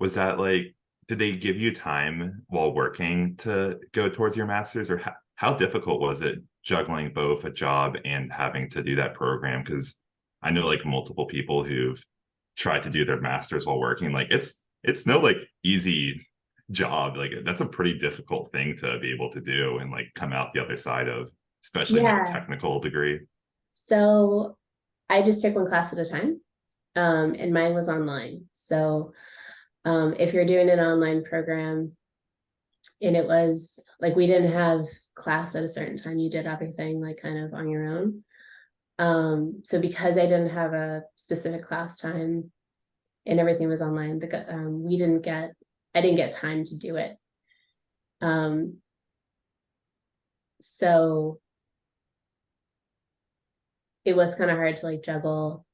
was that like, did they give you time while working to go towards your master's, or how difficult was it juggling both a job and having to do that program? Because I know like multiple people who've tried to do their master's while working. Like it's no like easy job. Like that's a pretty difficult thing to be able to do and like come out the other side of, especially in like a Yeah. technical degree. So I just took one class at a time. And mine was online. So if you're doing an online program, and it was like we didn't have class at a certain time, you did everything like kind of on your own. So because I didn't have a specific class time and everything was online, we didn't get I didn't get time to do it. Um, so it was kind of hard to like juggle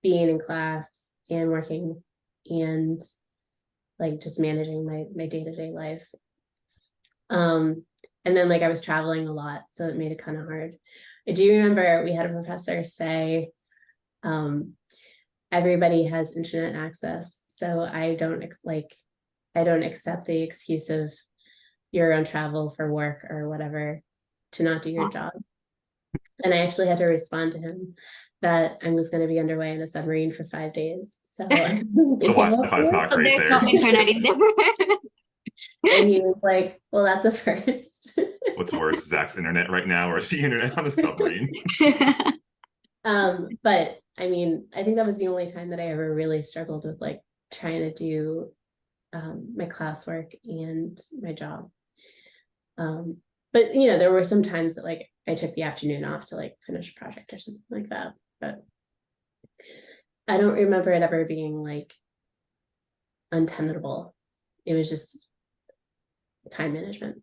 being in class and working and like just managing my day-to-day life. Um, and then like I was traveling a lot, so it made it kind of hard. I do remember we had a professor say, um, everybody has internet access, so I don't accept the excuse of you're on travel for work or whatever to not do your job. And I actually had to respond to him that I was going to be underway in a submarine for 5 days. So I The think it Wi-Fi is not was. great There's there. no internet either. And he was like, well, that's a first. What's worse, Zach's internet right now or the internet on a submarine? But I mean, I think that was the only time that I ever really struggled with like trying to do my classwork and my job. But there were some times that like I took the afternoon off to like finish a project or something like that. But I don't remember it ever being like untenable. It was just time management.